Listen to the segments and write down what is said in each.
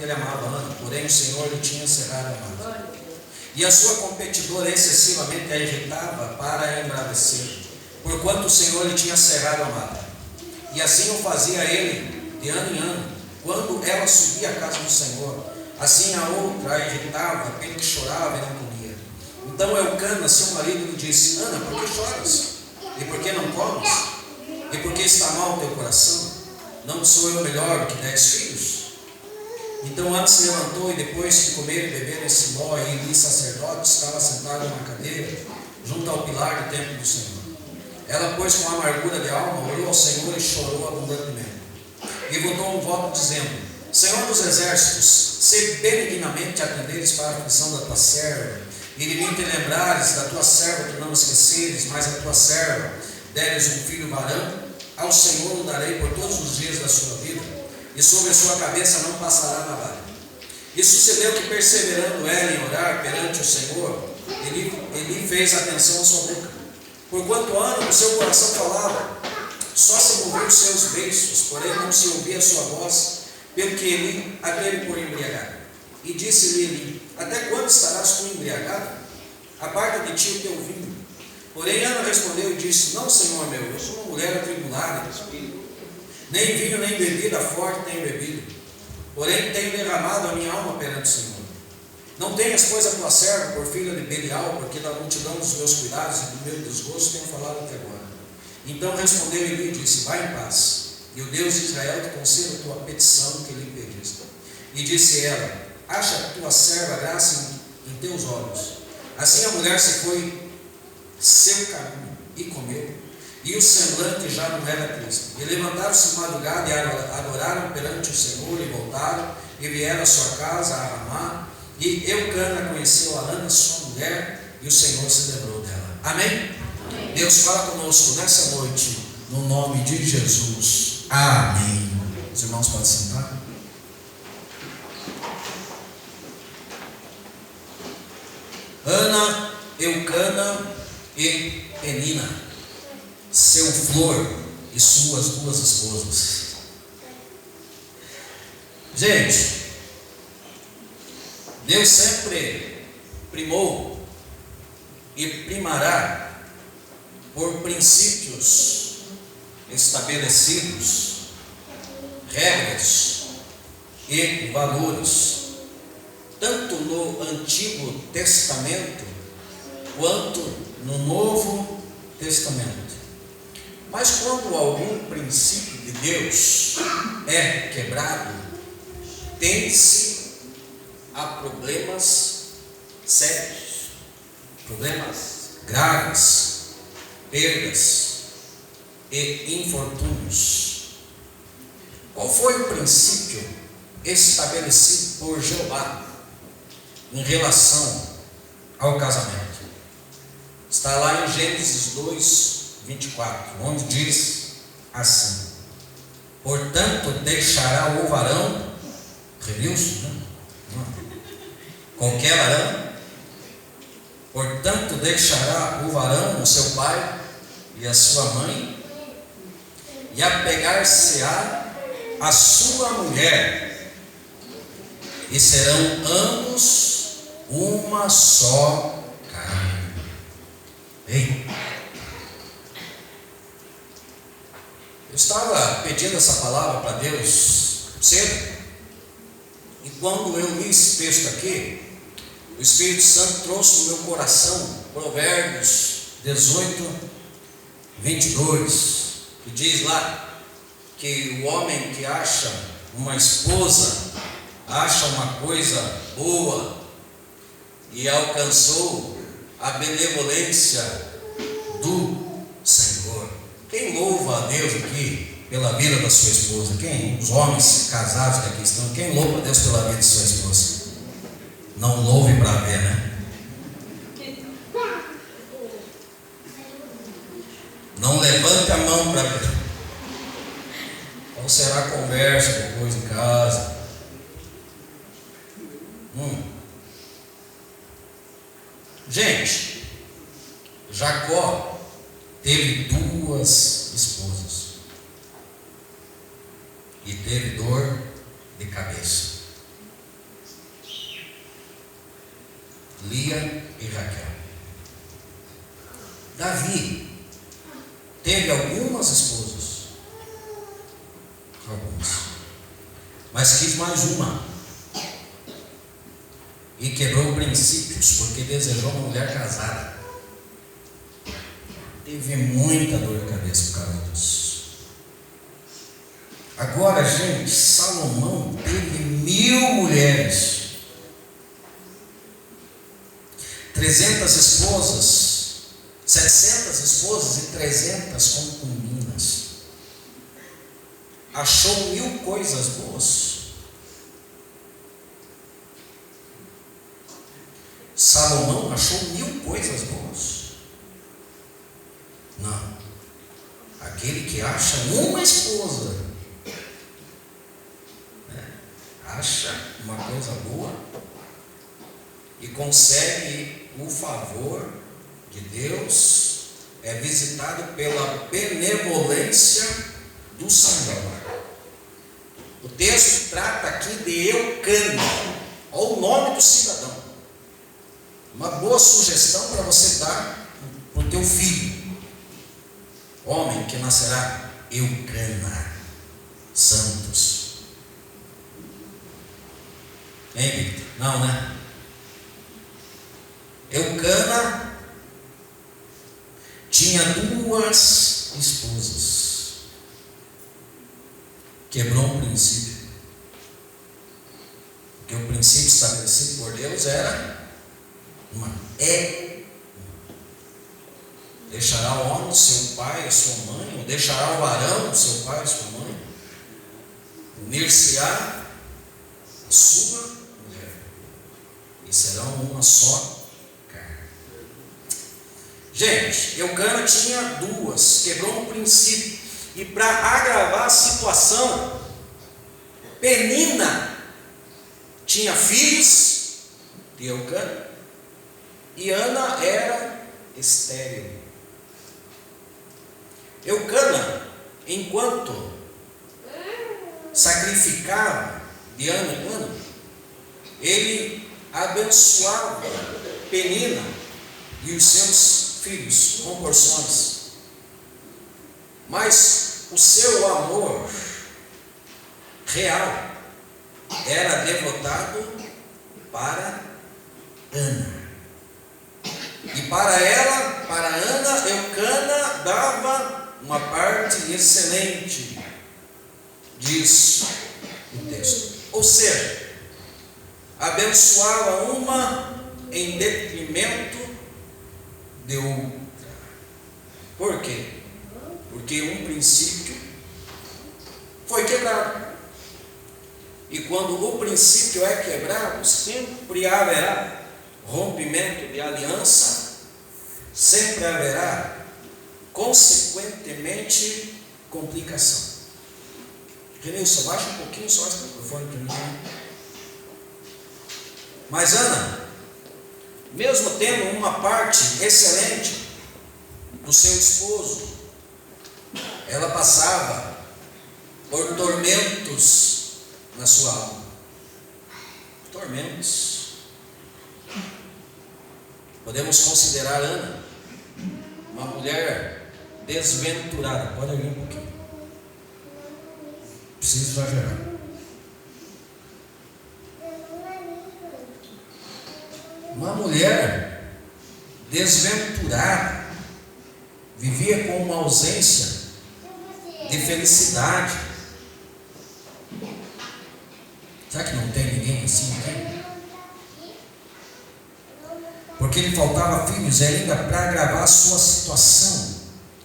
Ele amava Ana, porém o Senhor lhe tinha cerrado a mão. E a sua competidora excessivamente a irritava para a embravecer, porquanto o Senhor lhe tinha cerrado a mão. E assim o fazia ele de ano em ano, quando ela subia à casa do Senhor. Assim a outra a irritava, pelo que chorava e não comia. Então Elcana, seu marido, lhe disse: Ana, por que choras? E por que não comes? E por que está mal o teu coração? Não sou eu melhor do que 10 filhos? Então Ana se levantou e depois de comer e beber em Siló, e Eli, sacerdote, estava sentado numa cadeira junto ao pilar do templo do Senhor. Ela, pois, com amargura de alma, orou ao Senhor e chorou abundantemente. E votou um voto dizendo: Senhor dos exércitos, se benignamente atenderes para a aflição da tua serva, e de mim te lembrares da tua serva, tu não esqueceres, mas a tua serva deres um filho varão, ao Senhor o darei por todos os dias da sua vida, e sobre a sua cabeça não passará navalha. E sucedeu que, perseverando ela em orar perante o Senhor, ele fez atenção à sua boca. Porquanto Ana no seu coração falava, só se moviam os seus beiços, porém não se ouvia a sua voz, pelo que Eli a teve por embriagado. E disse-lhe Eli: Até quando estarás tu embriagado? Aparta de ti o teu vinho. Porém Ana respondeu e disse: Não, Senhor meu, eu sou uma mulher atribulada de espírito. Nem vinho nem bebida forte tenho bebido, porém tenho derramado a minha alma perante o Senhor. Não tenhas, pois, a tua serva por filha de Belial, porque da multidão dos meus cuidados e do meu desgosto tenho falado até agora. Então respondeu Eli e disse: Vai em paz, e o Deus de Israel te conceda a tua petição que lhe pediste. E disse ela: Acha a tua serva graça em teus olhos. Assim a mulher se foi seu caminho e comeu, e o semblante já não era triste. E levantaram-se de madrugada e adoraram perante o Senhor, e voltaram, e vieram à sua casa, a Ramá. E Elcana conheceu a Ana, sua mulher, e o Senhor se lembrou dela. Amém? Amém. Deus fala conosco nessa noite, no nome de Jesus. Amém. Os irmãos podem sentar. Ana, Elcana e Penina, seu Flor e suas 2 esposas. Gente, Deus sempre primou e primará por princípios estabelecidos, regras e valores, tanto no Antigo Testamento quanto no Novo Testamento. Mas quando algum princípio de Deus é quebrado, tem-se a problemas sérios, problemas graves, perdas e infortúnios. Qual foi o princípio estabelecido por Jeová em relação ao casamento? Está lá em Gênesis 2:24, onde diz assim: Portanto deixará o varão, reviu-se, né? Qualquer varão, portanto deixará o varão o seu pai e a sua mãe, e apegar-se-á a sua mulher, e serão ambos uma só carne. Ei, eu estava pedindo essa palavra para Deus cedo, e quando eu li esse texto aqui, o Espírito Santo trouxe no meu coração Provérbios 18:22, que diz lá que o homem que acha uma esposa acha uma coisa boa e alcançou a benevolência do Senhor. Quem louva a Deus aqui pela vida da sua esposa? Quem? Os homens casados que aqui estão, quem louva a Deus pela vida de sua esposa? Não louve para ver, né? Não levante a mão para ver. Qual será a conversa depois em casa? Gente, Jacó teve 2 esposas e teve dor de cabeça. Lia e Raquel. Davi teve algumas esposas, mas quis mais uma e quebrou princípios porque desejou uma mulher casada. Teve muita dor de cabeça por causa disso. Agora, gente, Salomão teve 1000 mulheres, 300 esposas, 700 esposas e 300 concubinas. Achou 1000 coisas boas. Salomão achou 1000 coisas boas? Não. Aquele que acha uma esposa, acha uma coisa boa e consegue o favor de Deus, é visitado pela benevolência do Senhor. O texto trata aqui de Eucana, olha o nome do cidadão. Uma boa sugestão para você dar para o teu filho, homem que nascerá, Eucana Santos. Hein, Victor? Não, né? Eucana tinha 2 esposas. Quebrou um princípio. Porque o princípio estabelecido por Deus era uma. Deixará o homem seu pai e sua mãe, ou deixará o varão seu pai e sua mãe, unir-se-á a sua mulher, e serão uma só carne. Gente, Eucana tinha 2, quebrou um princípio, e para agravar a situação, Penina tinha filhos de Eucana, e Ana era estéril. Eucana, enquanto sacrificava de ano em ano, ele abençoava Penina e os seus filhos com porções. Mas o seu amor real era devotado para Ana. E para ela, para Ana, Eucana dava uma parte excelente, diz o texto. Ou seja, abençoava uma em detrimento de outra. Por quê? Porque um princípio foi quebrado. E quando o princípio é quebrado, sempre haverá rompimento de aliança, sempre haverá, consequentemente, complicação. Renilson, baixa um pouquinho só esse microfone para mim. Mas Ana, mesmo tendo uma parte excelente do seu esposo, ela passava por tormentos na sua alma. Tormentos. Podemos considerar Ana uma mulher desventurada. Pode vir um pouquinho. Preciso exagerar. Uma mulher desventurada, vivia com uma ausência de felicidade. Será que não tem ninguém assim aqui? Porque lhe faltava filhos, e ainda para agravar a sua situação,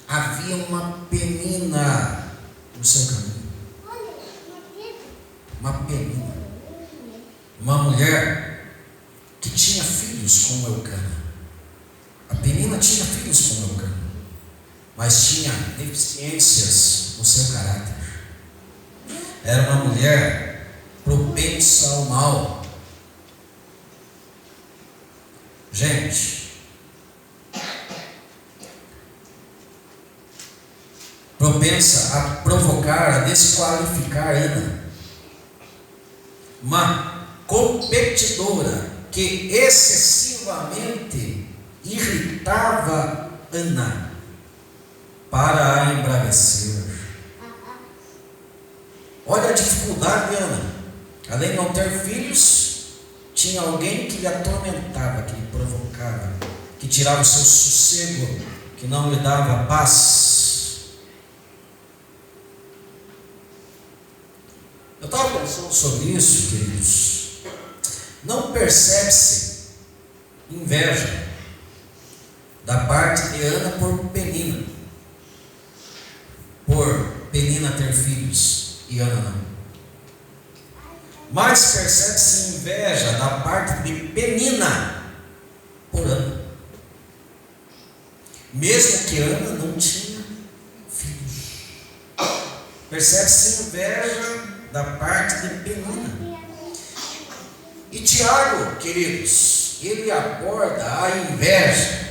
havia uma penina no seu caminho. Uma penina. Uma mulher que tinha filhos com Eucana. A penina tinha filhos com Eucana, mas tinha deficiências no seu caráter. Era uma mulher propensa ao mal. Gente, propensa a provocar, a desqualificar Ana, uma competidora que excessivamente irritava Ana para a embravecer. Olha a dificuldade de Ana. Além de não ter filhos, tinha alguém que lhe atormentava, que lhe provocava, que tirava o seu sossego, que não lhe dava paz. Eu estava pensando sobre isso, queridos. Não percebe-se inveja da parte de Ana por Penina ter filhos e Ana não. Mas percebe-se inveja da parte de Penina por Ana, mesmo que Ana não tinha filhos. Percebe-se inveja da parte de Penina. E Tiago, queridos, ele aborda a inveja.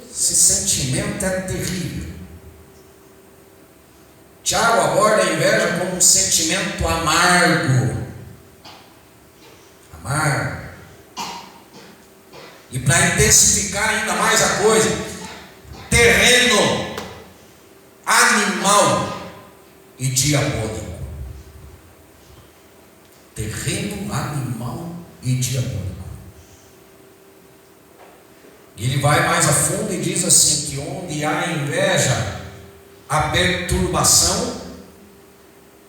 Esse sentimento é terrível. Tiago aborda a inveja como um sentimento amargo. E para intensificar ainda mais a coisa, terreno, animal e diabólico. Terreno, animal e diabólico. E ele vai mais a fundo e diz assim, que onde há inveja, há perturbação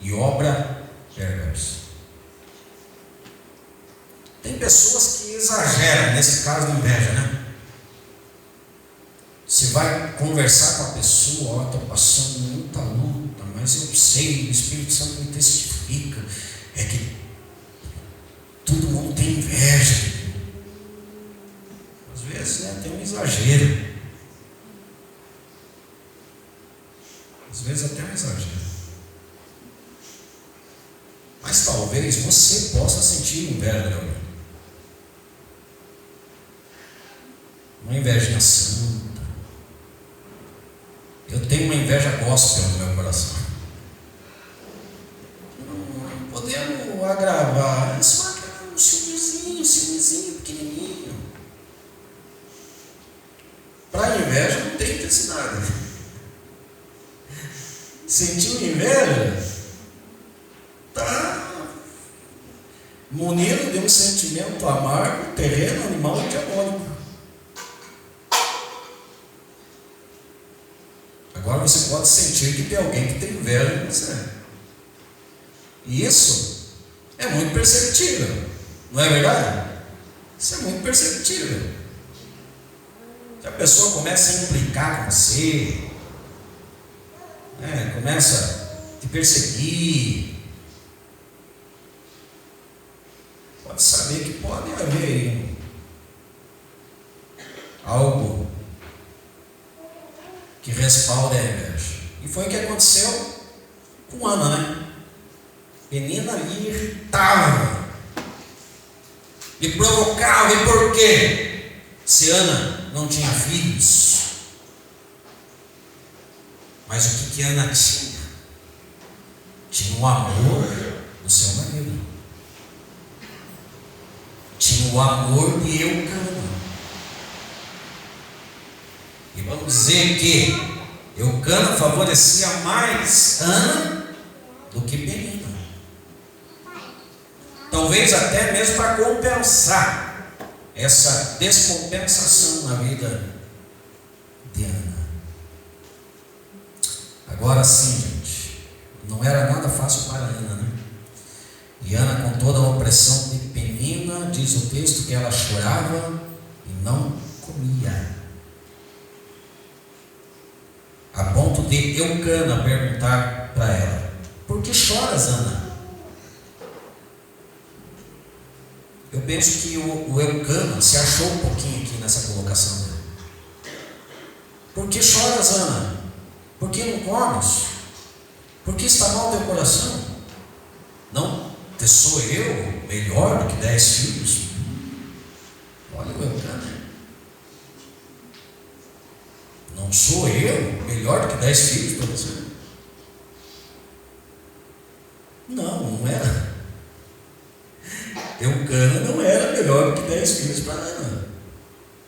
e obra perversa. Tem pessoas que exageram nesse caso de inveja, né? Você vai conversar com a pessoa, ó, estou passando muita luta, mas eu sei, o Espírito Santo me testifica, é que todo mundo tem inveja. Às vezes, né, tem um exagero. Às vezes até um exagero. Mas talvez você possa sentir inveja de alguém. Uma invejinha santa. Eu tenho uma inveja gospel no meu coração. Não podemos agravar. É só um ciúmezinho pequenininho. Para inveja não tem intensidade. Sentiu inveja? Está munido de um sentimento amargo, terreno, animal e diabólico. Agora você pode sentir que tem alguém que tem inveja de você. E isso é muito perceptível. Não é verdade? Isso é muito perceptível. Se a pessoa começa a implicar com você, começa a te perseguir, pode saber que pode haver aí algo que respalda a inveja. E foi o que aconteceu com Ana, né? Penina lhe irritava, lhe provocava. E por quê? Se Ana não tinha filhos. Mas o que Ana tinha? Tinha o amor do seu marido. Tinha o amor de Eucana. E vamos dizer que Eucana favorecia mais Ana do que Penina. Talvez até mesmo para compensar essa descompensação na vida de Ana. Agora sim, gente, não era nada fácil para Ana, né? E Ana, com toda a opressão de Penina, diz o texto que ela chorava e não comia. A ponto de Eucana perguntar para ela: por que choras, Ana? Eu penso que o Eucana se achou um pouquinho aqui nessa colocação dele. Por que choras, Ana? Por que não comes? Por que está mal teu coração? Não te sou eu melhor do que 10 filhos? Olha o Eucana. Não sou eu melhor do que 10 filhos para você? Não era. Eucana Cana não era melhor do que 10 filhos para Ana.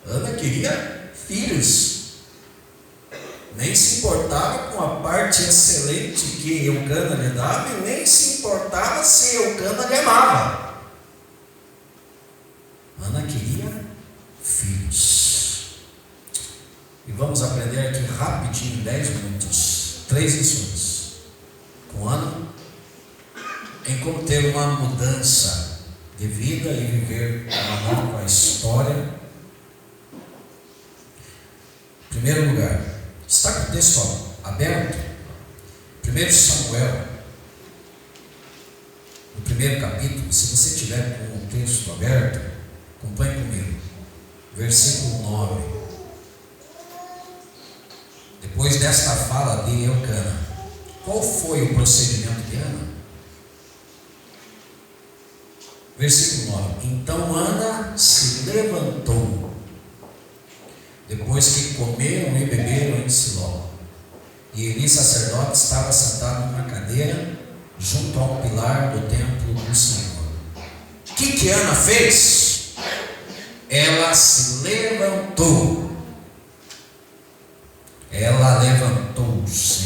Ana queria filhos. Nem se importava com a parte excelente que Eucana lhe dava, e nem se importava se Eucana lhe amava. Ana queria filhos. E vamos aprender aqui rapidinho, 10 minutos, 3 lições com Ana, em como ter uma mudança de vida e viver uma nova história. Em primeiro lugar, está com o texto aberto? 1 Samuel, no primeiro capítulo. Se você tiver com o texto aberto, acompanhe comigo. Versículo 9. Depois desta fala de Eucana, qual foi o procedimento de Ana? Versículo 9. Então Ana se levantou, depois que comeram e beberam em Siló, e Eli, sacerdote, estava sentado numa cadeira junto ao pilar do templo do Senhor. O que Ana fez? Ela se levantou. Ela levantou-se.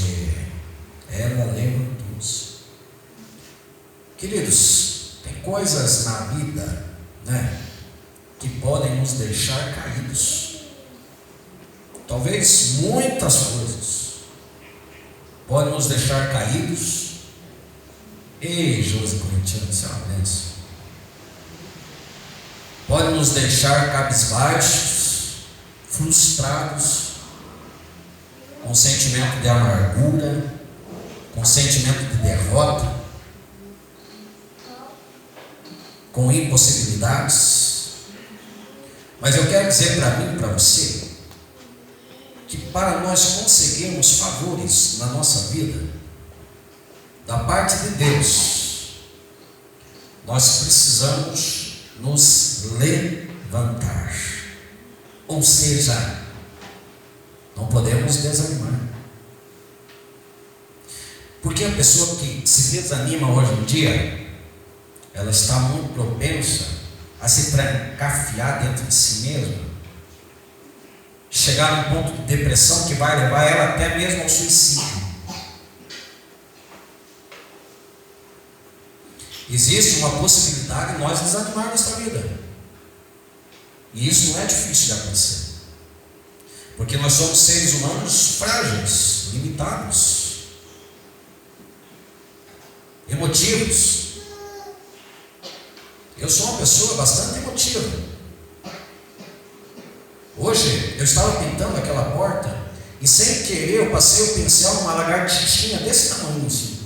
Queridos, tem coisas na vida, que podem nos deixar caídos. Talvez muitas coisas podem nos deixar caídos. Ei, Josi Corintiano, isso é uma bênção. Pode nos deixar cabisbaixos, frustrados, com sentimento de amargura, com sentimento de derrota, com impossibilidades. Mas eu quero dizer para mim e para você, que para nós conseguirmos favores na nossa vida, da parte de Deus, nós precisamos nos levantar. Ou seja, não podemos desanimar. Porque a pessoa que se desanima hoje em dia, ela está muito propensa a se trancafiar dentro de si mesma, chegar a um ponto de depressão que vai levar ela até mesmo ao suicídio. Existe uma possibilidade de nós desanimarmos nesta vida, e isso não é difícil de acontecer, porque nós somos seres humanos frágeis, limitados, emotivos. Eu sou uma pessoa bastante emotiva. Hoje eu estava pintando aquela porta e sem querer eu passei o pincel numa lagartixinha desse tamanho assim,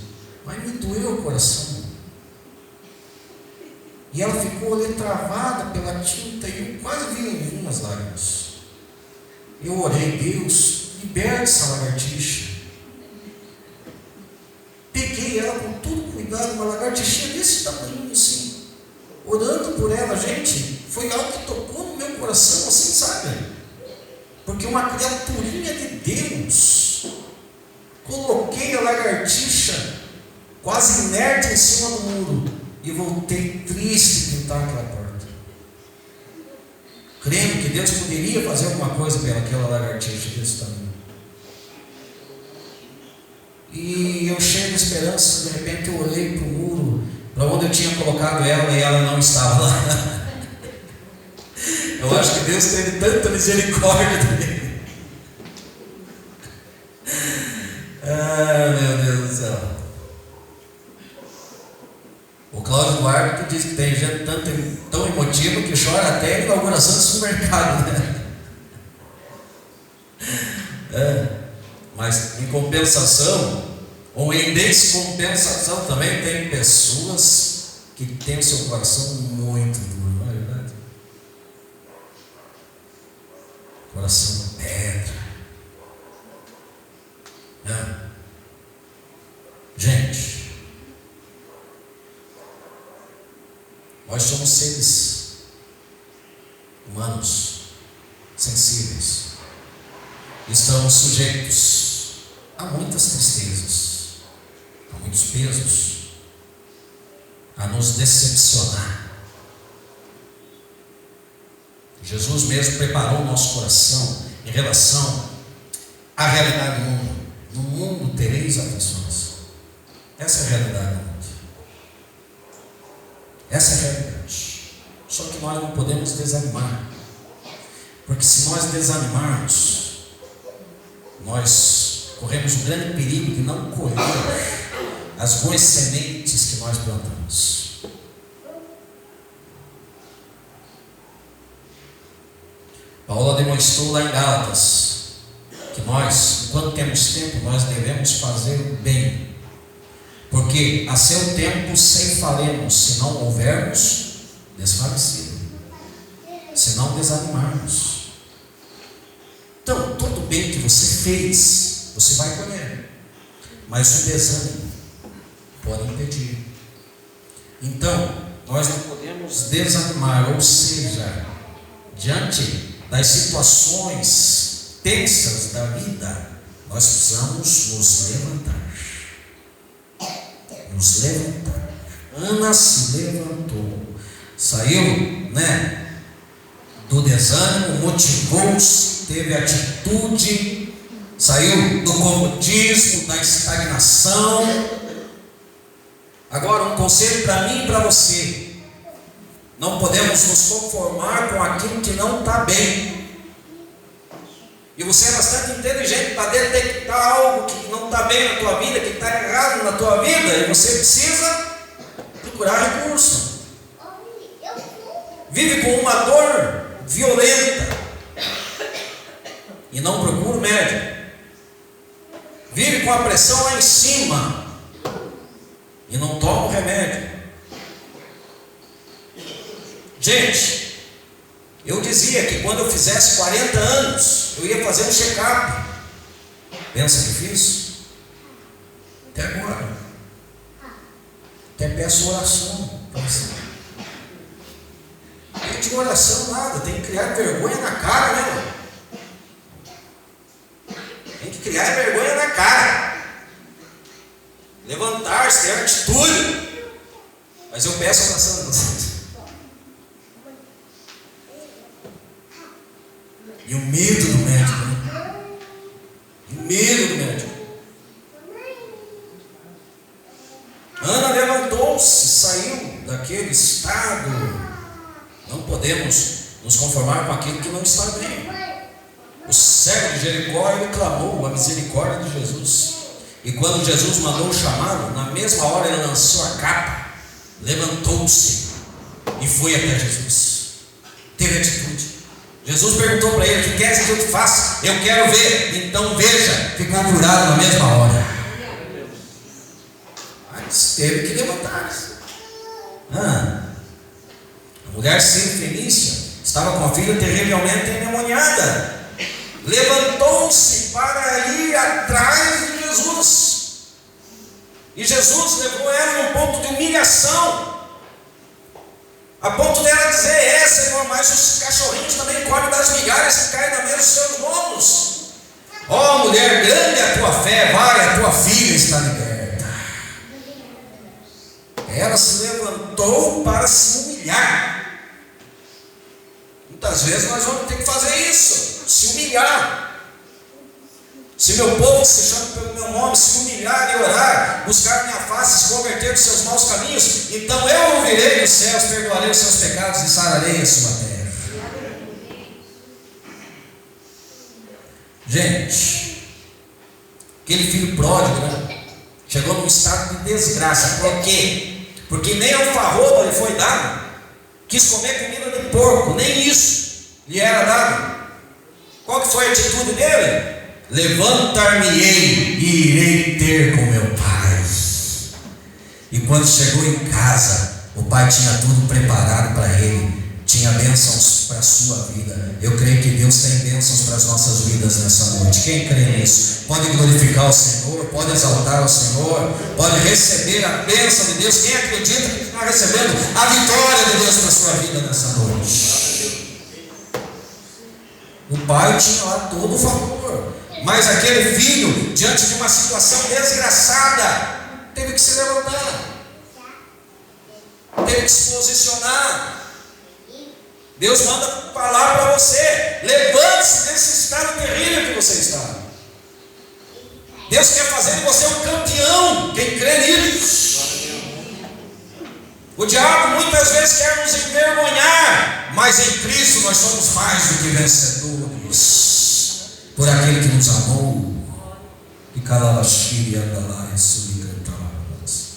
mas me doeu o coração. E ela ficou ali travada pela tinta e eu quase vi umas lágrimas. Eu orei: Deus, liberte essa lagartixa. Peguei ela com todo cuidado, uma lagartixinha desse tamanho assim, orando por ela. Gente, foi algo que tocou no meu coração assim, sabe? Porque uma criaturinha de Deus, coloquei a lagartixa quase inerte em cima do muro e voltei triste pintar aquela porta, crendo que Deus poderia fazer alguma coisa pelaquela lagartixa desse tamanho. E eu cheio de esperança, de repente eu olhei para o muro, para onde eu tinha colocado ela, e ela não estava lá. Eu acho que Deus teve tanta misericórdia dele. Ah, meu Deus do céu. O Cláudio Duarte diz que tem gente tão emotiva que chora até a inauguração do supermercado, Mas em compensação, ou em descompensação também, tem pessoas que têm o seu coração muito duro, não é verdade? Coração de pedra. Gente, nós somos seres humanos sensíveis. Estamos sujeitos a muitas tristezas, a muitos pesos, a nos decepcionar. Jesus mesmo preparou o nosso coração em relação à realidade do mundo. No mundo tereis aflições. Essa é a realidade do mundo. Essa é a realidade. Só que nós não podemos desanimar. Porque se nós desanimarmos, nós corremos o grande perigo de não colher as boas sementes que nós plantamos. Paulo demonstrou lá em Gálatas que nós, enquanto temos tempo, nós devemos fazer o bem, porque a seu tempo ceifaremos, se não houvermos desfalecido, se não desanimarmos. Então, todo o bem que você fez, você vai colher, mas o desânimo pode impedir. Então, nós não podemos desanimar, ou seja, diante das situações tensas da vida, nós precisamos nos levantar. Nos levantar. Ana se levantou, saiu, do desânimo, motivou-se, teve atitude, saiu do comodismo, da estagnação. Agora, um conselho para mim e para você: não podemos nos conformar com aquilo que não está bem. E você é bastante inteligente para detectar algo que não está bem na tua vida, que está errado na tua vida, e você precisa procurar recurso. Vive com uma dor violenta e não procura o médico. Vive com a pressão lá em cima e não toma o remédio. Gente, eu dizia que quando eu fizesse 40 anos, eu ia fazer um check-up. Pensa que fiz? Até agora. Até peço oração para você. Não tem de oração nada, tem que criar vergonha na cara, né? Tem que criar vergonha na cara. Levantar-se, ter atitude. Mas eu peço oração para vocês. E o medo do médico, né? E o medo do médico. Ana levantou-se, saiu daquele estado. Não podemos nos conformar com aquilo que não está bem. O cego de Jericó, ele clamou a misericórdia de Jesus. E quando Jesus mandou chamá-lo, na mesma hora ele lançou a capa, levantou-se e foi até Jesus. Teve atitude. Jesus perguntou para ele: o que queres que eu te faça? Eu quero ver. Então veja, ficou curado na mesma hora. Mas teve que levantar-se. A mulher Fenícia estava com a filha terrivelmente endemoniada. Levantou-se para ir atrás de Jesus. E Jesus levou ela num ponto de humilhação, a ponto dela dizer: Senhor, mas os cachorrinhos também comem das migalhas que caem na mesa dos seus donos. Ó mulher, grande é a tua fé, vai, a tua filha está liberta. Ela se levantou para se humilhar. Muitas vezes nós vamos ter que fazer isso, se humilhar. Se meu povo que se chama pelo meu nome se humilhar e orar, buscar minha face, se converter dos seus maus caminhos, então eu ouvirei dos céus, perdoarei os seus pecados e sararei a sua terra. Gente, aquele filho pródigo, chegou num estado de desgraça. Por quê? Porque nem alfarroba lhe foi dado. Quis comer comida de porco, nem isso lhe era dado. Qual que foi a atitude dele? Levantar-me-ei e irei ter com meu pai. E quando chegou em casa, o pai tinha tudo preparado para ele. Tinha bênçãos para a sua vida. Eu creio que Deus tem bênçãos para as nossas vidas nessa noite. Quem crê nisso? Pode glorificar o Senhor, pode exaltar o Senhor, pode receber a bênção de Deus. Quem acredita que está recebendo a vitória de Deus para a sua vida nessa noite? O pai tinha lá todo o favor, mas aquele filho, diante de uma situação desgraçada, teve que se levantar, teve que se posicionar. Deus manda falar para você: levante-se desse estado terrível que você está. Deus quer fazer de você um campeão. Quem crê nisso? O diabo muitas vezes quer nos envergonhar, mas em Cristo nós somos mais do que vencedores, por aquele que nos amou. E calalaxiri andalai suricantalas.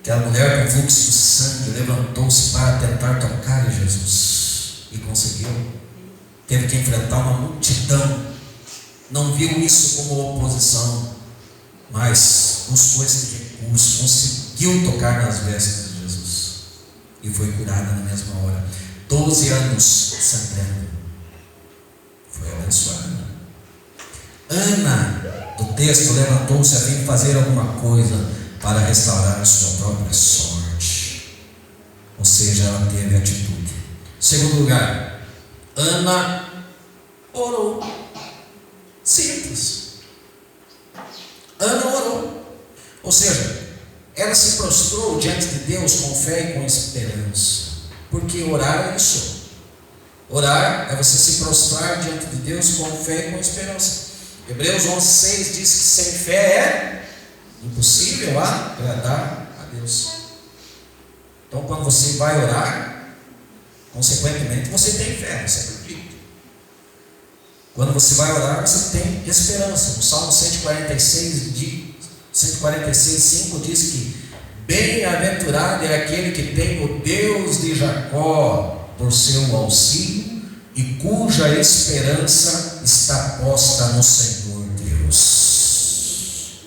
Aquela mulher com fluxo de sangue levantou-se para tentar tocar em Jesus e conseguiu. Teve que enfrentar uma multidão. Não viu isso como oposição, mas buscou esse recurso, conseguiu tocar nas vestes de Jesus e foi curada na mesma hora. 12 anos sangrando, foi abençoada. Ana, do texto, levantou-se a fim de fazer alguma coisa para restaurar sua própria sorte, ou seja, ela teve atitude. Segundo lugar, Ana orou. Simples. Ana orou, ou seja, ela se prostrou diante de Deus com fé e com esperança, porque orar é isso. Orar é você se prostrar diante de Deus com fé e com esperança. Hebreus 11:6 diz que sem fé é impossível agradar a Deus. Então, quando você vai orar, consequentemente você tem fé, você acredita. Quando você vai orar, você tem esperança. No Salmo 146:5 diz que bem-aventurado é aquele que tem o Deus de Jacó por seu auxílio e cuja esperança está posta no Senhor Deus.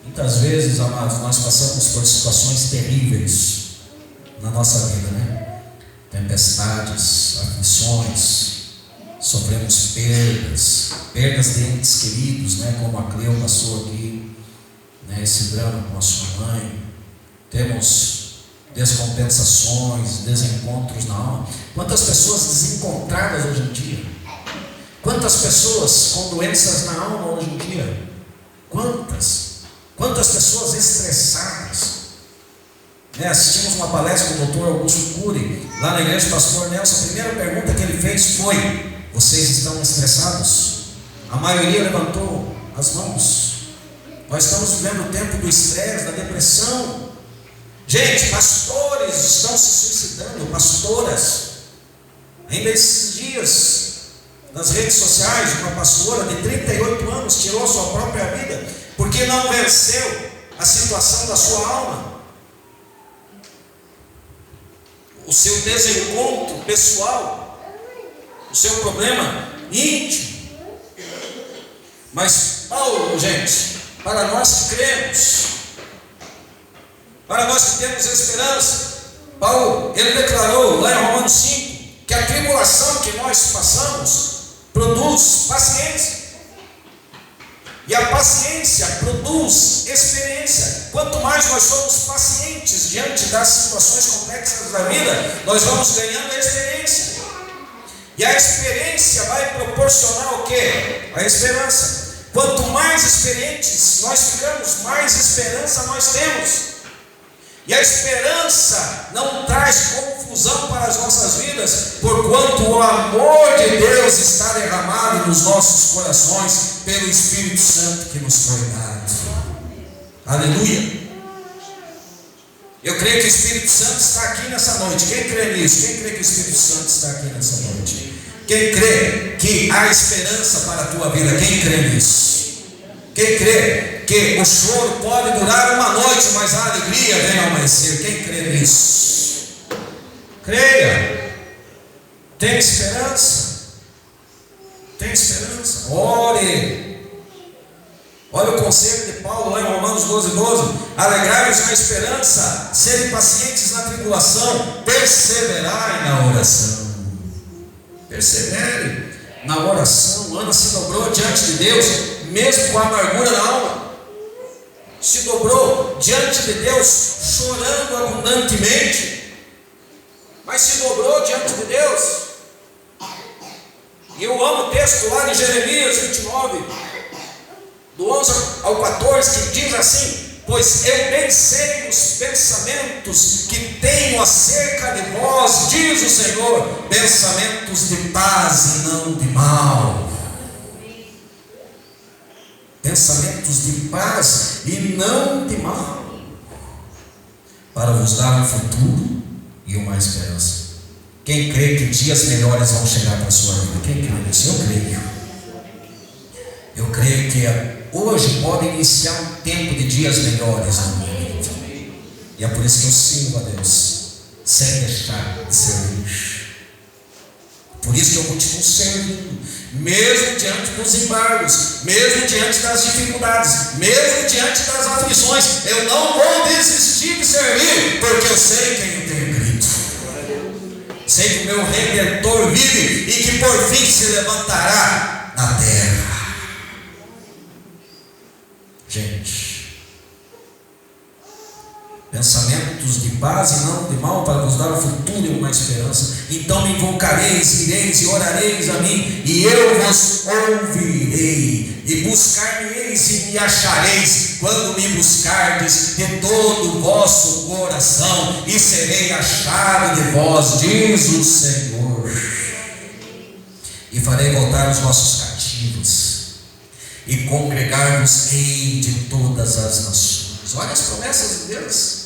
Muitas vezes, amados, nós passamos por situações terríveis na nossa vida, né? Tempestades, aflições, sofremos perdas de entes queridos, né? Como a Cleo passou aqui, né? Esse drama com a sua mãe. Temos descompensações, desencontros na alma. Quantas pessoas desencontradas hoje em dia? Quantas pessoas com doenças na alma hoje em dia? Quantas pessoas estressadas? Assistimos uma palestra do Dr. Augusto Cury lá na igreja do pastor Nelson. A primeira pergunta que ele fez foi: vocês estão estressados? A maioria levantou as mãos. Nós estamos vivendo o tempo do estresse, da depressão. Gente, pastores estão se suicidando, pastoras. Ainda esses dias, nas redes sociais, uma pastora de 38 anos tirou a sua própria vida porque não venceu a situação da sua alma, o seu desencontro pessoal, o seu problema íntimo. Mas Paulo, gente, para nós que cremos, para nós que temos esperança, Paulo, ele declarou lá em Romanos 5, que a tribulação que nós passamos produz paciência, e a paciência produz experiência. Quanto mais nós somos pacientes diante das situações complexas da vida, nós vamos ganhando a experiência, e a experiência vai proporcionar o quê? A esperança. Quanto mais experientes nós ficamos, mais esperança nós temos. E a esperança não traz confusão para as nossas vidas, porquanto o amor de Deus está derramado nos nossos corações pelo Espírito Santo que nos foi dado. Aleluia! Eu creio que o Espírito Santo está aqui nessa noite. Quem crê nisso? Quem crê que o Espírito Santo está aqui nessa noite? Quem crê que há esperança para a tua vida? Quem crê nisso? Quem crê que o choro pode durar uma noite, mas a alegria vem ao amanhecer? Quem crê nisso? Creia. Tem esperança. Tem esperança. Ore. Olha o conselho de Paulo lá em Romanos 12:12. Alegrai-vos na esperança, serem pacientes na tribulação, perseverai na oração. Persevere na oração. Ana se dobrou diante de Deus, mesmo com a amargura na alma. Se dobrou diante de Deus, chorando abundantemente, mas se dobrou diante de Deus. E eu amo o texto lá de Jeremias 29, do 11 ao 14, que diz assim: Pois eu bem sei os pensamentos que tenho acerca de vós, diz o Senhor, pensamentos de paz e não de mal. Pensamentos de paz e não de mal, para vos dar um futuro e uma esperança. Quem crê que dias melhores vão chegar para a sua vida? Quem crê nisso? Eu creio. Eu creio que hoje pode iniciar um tempo de dias melhores na minha vida. E é por isso que eu sirvo a Deus, sem deixar de servir. Por isso que eu continuo servindo, mesmo diante dos embargos, mesmo diante das dificuldades, mesmo diante das aflições. Eu não vou desistir de servir, porque eu sei quem eu tenho crido. Sei que o meu Redentor vive e que por fim se levantará na terra. Gente, pensamentos de paz e não de mal, para vos dar um futuro e uma esperança. Então me invocareis, ireis e orareis a mim, e eu vos ouvirei, e buscar-me-eis e me achareis, quando me buscardes de todo o vosso coração, e serei achado de vós, diz o Senhor. E farei voltar os vossos cativos, e congregar-vos-ei de todas as nações. Olha as promessas de Deus.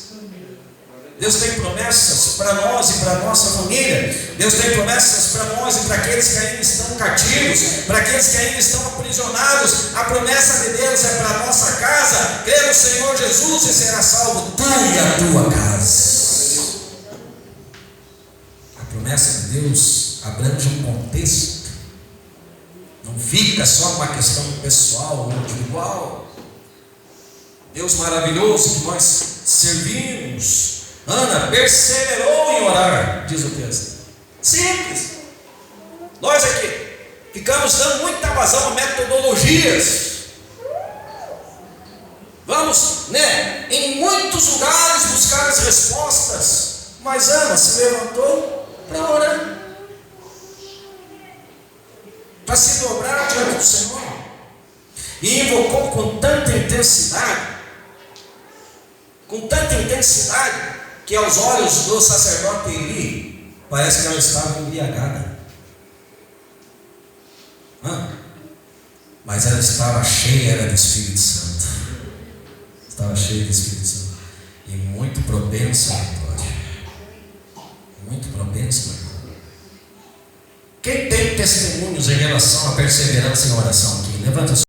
Deus tem promessas para nós e para a nossa família. Deus tem promessas para nós e para aqueles que ainda estão cativos, para aqueles que ainda estão aprisionados. A promessa de Deus é para a nossa casa. Crê no Senhor Jesus e será salvo tu e a tua casa. A promessa de Deus abrange um contexto. Não fica só uma questão pessoal ou individual. Deus maravilhoso que nós servimos. Ana perseverou em orar, diz o texto. Simples. Nós aqui ficamos dando muita vazão a metodologias. Vamos, em muitos lugares buscar as respostas. Mas Ana se levantou para orar, para se dobrar diante do Senhor, e invocou com tanta intensidade, que aos olhos do sacerdote Eli, parece que ela estava embriagada. Mas ela estava cheia do Espírito Santo. Estava cheia do Espírito Santo. E muito propensa à vitória. Muito propensa à vitória. Quem tem testemunhos em relação à perseverança em oração aqui? Levanta a sua